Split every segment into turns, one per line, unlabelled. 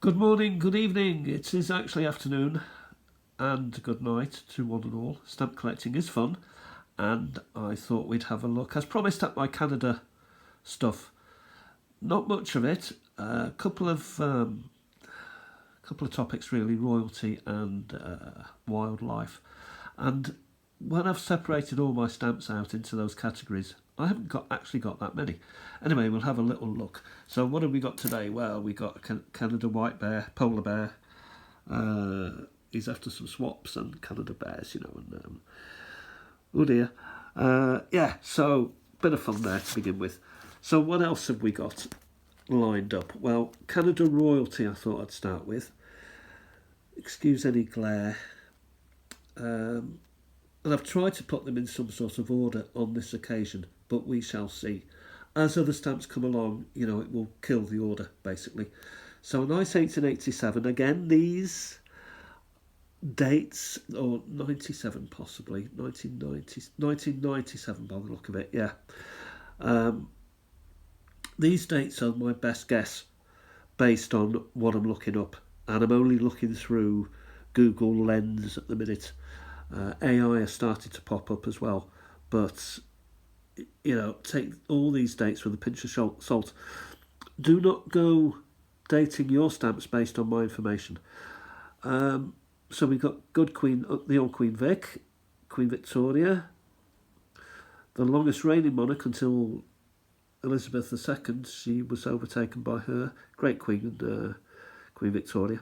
Good morning, good evening. It is actually afternoon, and good night to one and all. Stamp collecting is fun, and I thought we'd have a look, as promised, at my Canada stuff. Not much of it. A couple of topics really: royalty and wildlife. And when I've separated all my stamps out into those categories, I haven't actually got that many. Anyway, we'll have a little look. So what have we got today? Well, we got Canada white bear, polar bear. He's after some swaps and Canada bears, and oh dear. Yeah, so bit of fun there to begin with. So what else have we got lined up? Well, Canada royalty I thought I'd start with. Excuse any glare. And I've tried to put them in some sort of order on this occasion, but we shall see. As other stamps come along, it will kill the order, basically. So nice 1887. Again, these dates, or 97 possibly, 1997 by the look of it, yeah. These dates are my best guess based on what I'm looking up. And I'm only looking through Google Lens at the minute. AI has started to pop up as well, but take all these dates with a pinch of salt. Do not go dating your stamps based on my information. So we've got good Queen, the old Queen Vic, Queen Victoria, the longest reigning monarch until Elizabeth II. She was overtaken by her great Queen, Queen Victoria.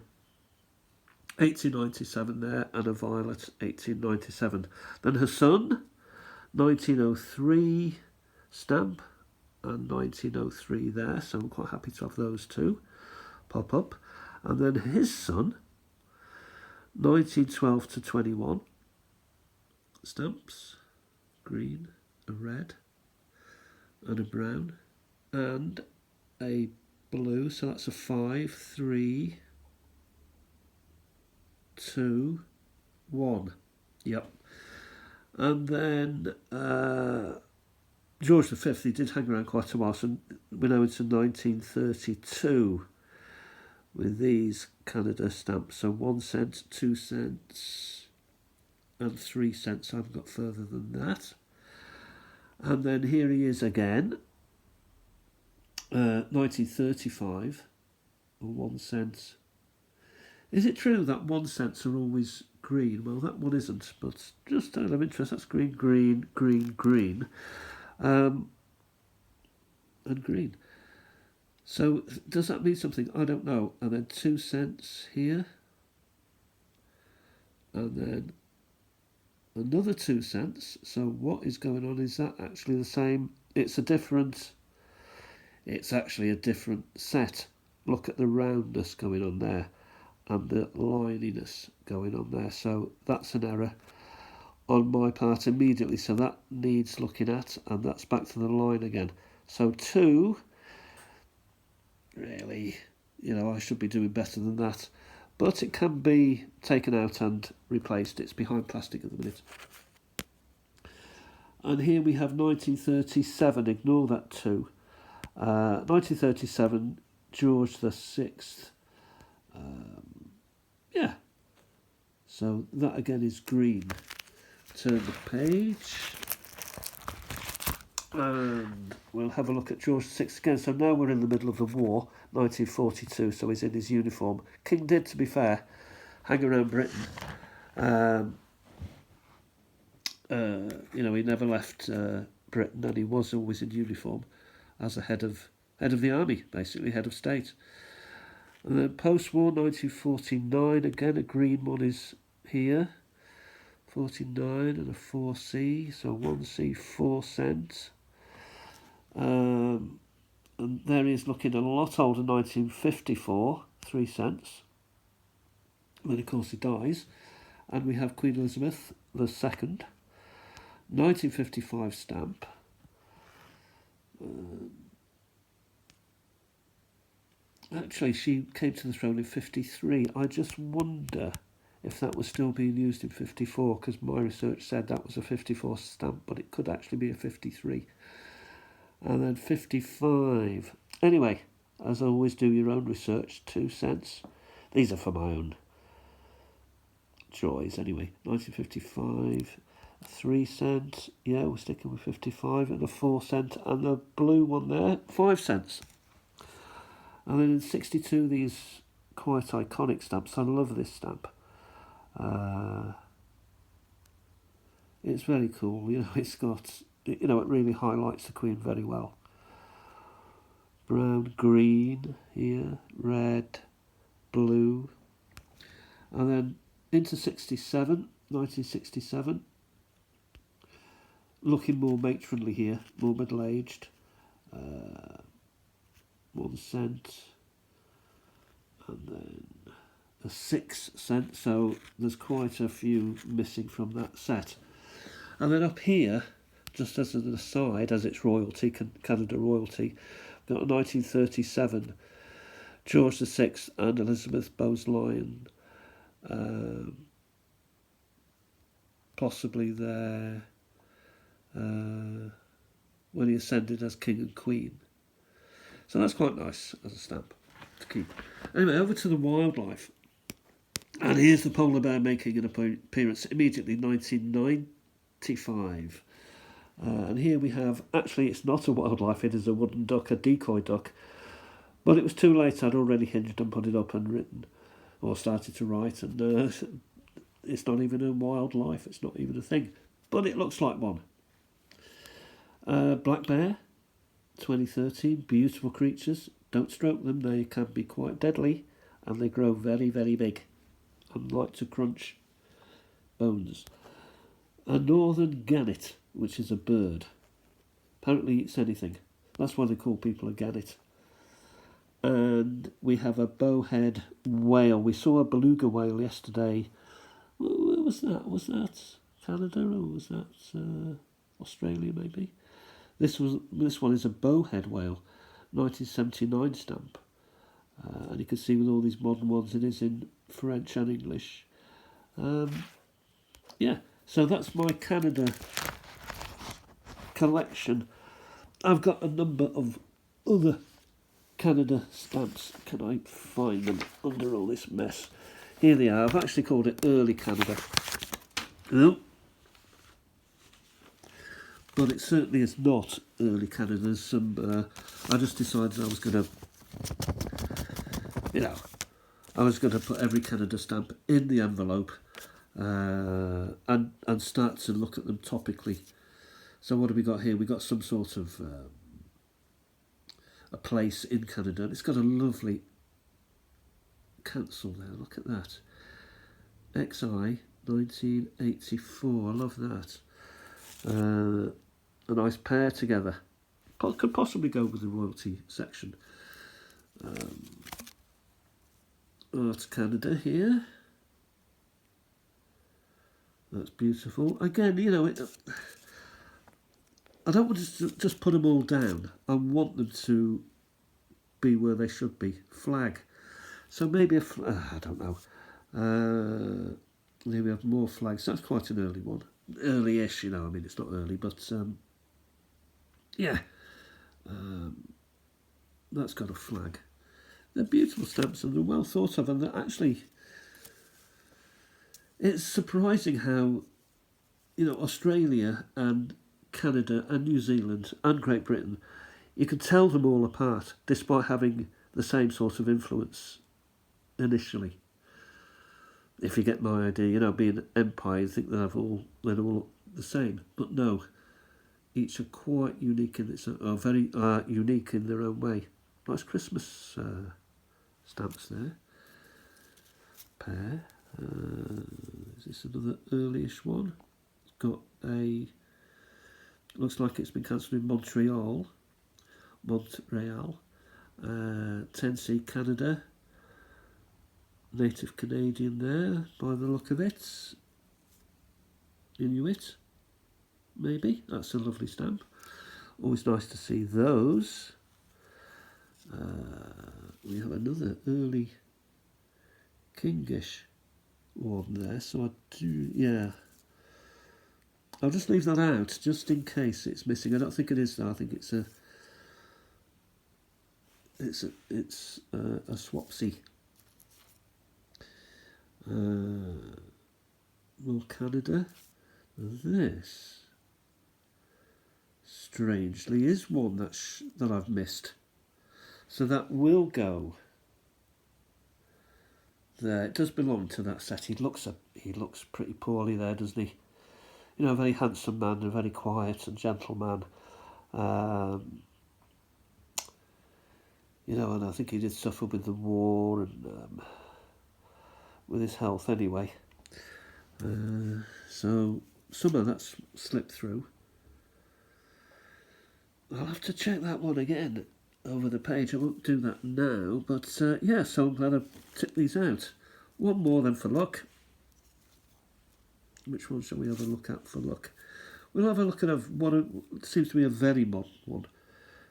1897 there, and a violet 1897. Then her son, 1903 stamp, and 1903 there, so I'm quite happy to have those two pop up. And then his son, 1912 to 21 stamps, green, a red, and a brown, and a blue, so that's a 5, 3, 2, 1. Yep. And then George V, he did hang around quite a while, so we're now into 1932 with these Canada stamps. So 1 cent, 2 cents, and 3 cents. I haven't got further than that. And then here he is again, 1935, 1 cent. Is it true that 1 cents are always green? Well, that one isn't, but just out of interest, that's green, green, green, green, and green. So does that mean something? I don't know. And then 2 cents here, and then another 2 cents. So what is going on? Is that actually the same? It's actually a different set. Look at the roundness going on there, and the lininess going on there. So that's an error on my part immediately. So that needs looking at, and that's back to the line again. So 2, really, I should be doing better than that. But it can be taken out and replaced. It's behind plastic at the minute. And here we have 1937. Ignore that 2. 1937, George VI. Yeah. So that again is green. Turn the page. And we'll have a look at George VI again. So now we're in the middle of the war, 1942, so he's in his uniform. King did, to be fair, hang around Britain. He never left Britain, and he was always in uniform as a head of the army, basically, head of state. And then post-war, 1949, again a green one is here. 49 and a 4C, so 1C, 4 cents. And there he is looking a lot older, 1954, 3 cents. And then of course he dies. And we have Queen Elizabeth II, 1955 stamp. Actually, she came to the throne in 53. I just wonder if that was still being used in 54, because my research said that was a 54 stamp, but it could actually be a 53. And then 55. Anyway, as always, do your own research, 2 cents. These are for my own joys anyway. 1955, 3 cents. Yeah, we're sticking with 55 and a 4 cent, and the blue one there, 5 cents. And then in 62, these quite iconic stamps. I love this stamp. It's very cool. It's got, it really highlights the Queen very well. Brown, green here, red, blue. And then into 1967. Looking more matronly here, more middle-aged. 1 cent. And then a 6 cent. So there's quite a few missing from that set. And then up here, just as an aside, as it's royalty, Canada royalty, got a 1937 George VI and Elizabeth Bowes-Lyon, possibly there when he ascended as King and Queen. So that's quite nice as a stamp to keep. Anyway, over to the wildlife. And here's the polar bear making an appearance immediately, 1995. And here we have, actually it's not a wildlife, it is a wooden duck, a decoy duck. But it was too late, I'd already hinged and put it up and written, or started to write, and it's not even a wildlife, it's not even a thing. But it looks like one. Black bear, 2013, beautiful creatures. Don't stroke them, they can be quite deadly, and they grow very, very big and like to crunch bones. A northern gannet, which is a bird. Apparently eats anything. That's why they call people a gannet. And we have a bowhead whale. We saw a beluga whale yesterday. Where was that? Was that Canada or was that Australia maybe? This one is a bowhead whale, 1979 stamp. And you can see with all these modern ones it is in French and English. Yeah, so that's my Canada collection. I've got a number of other Canada stamps. Can I find them under all this mess? Here they are. I've actually called it Early Canada. No. But it certainly is not Early Canada. There's some, I just decided I was going to, put every Canada stamp in the envelope and start to look at them topically. So what have we got here? We've got some sort of a place in Canada. It's got a lovely cancel there. Look at that. XI 1984. I love that. A nice pair together. Could possibly go with the royalty section. Art Canada here. That's beautiful. Again, I don't want to just put them all down. I want them to be where they should be. Flag. So maybe I don't know. Here we have more flags. That's quite an early one. Early-ish, it's not early, but yeah. That's got a flag. They're beautiful stamps and they're well thought of, and they're actually, it's surprising how, Australia and Canada and New Zealand and Great Britain, you can tell them all apart despite having the same sort of influence initially. If you get my idea, being an empire, you think they're all the same, but no, each are quite unique in its own, very unique in their own way. Nice Christmas stamps there. Pair. Is this another early-ish one? It's got looks like it's been cancelled in Montreal. Tennessee, Canada. Native Canadian there, by the look of it. Inuit, maybe. That's a lovely stamp. Always nice to see those. We have another early Kingish one there, so I'll just leave that out, just in case it's missing. I don't think it is though, I think it's it's a Swapsy. More Canada. This, strangely, is one that I've missed. So that will go there. It does belong to that set. He looks pretty poorly there, doesn't he? You know, a very handsome man, a very quiet and gentle man. You know, and I think he did suffer with the war and with his health anyway. So some of that's slipped through. I'll have to check that one again over the page. I won't do that now, but yeah, so I'm glad I tipped these out. One more then for luck. Which one shall we have a look at for luck? We'll have a look at what seems to be a very modern one.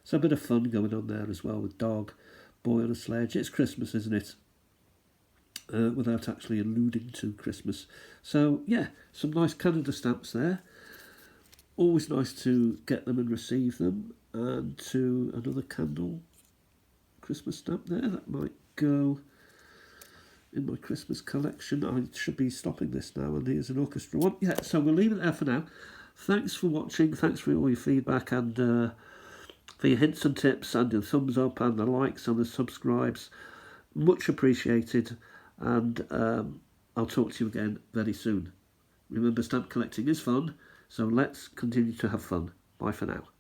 So a bit of fun going on there as well with dog, boy on a sledge. It's Christmas, isn't it? Without actually alluding to Christmas. So yeah, some nice Canada stamps there. Always nice to get them and receive them. And to another candle Christmas stamp there. That might go in my Christmas collection. I should be stopping this now, and here's an orchestra one. Yeah, so we'll leave it there for now. Thanks for watching. Thanks for all your feedback and for your hints and tips and your thumbs up and the likes and the subscribes. Much appreciated. And I'll talk to you again very soon. Remember, stamp collecting is fun, so let's continue to have fun. Bye for now.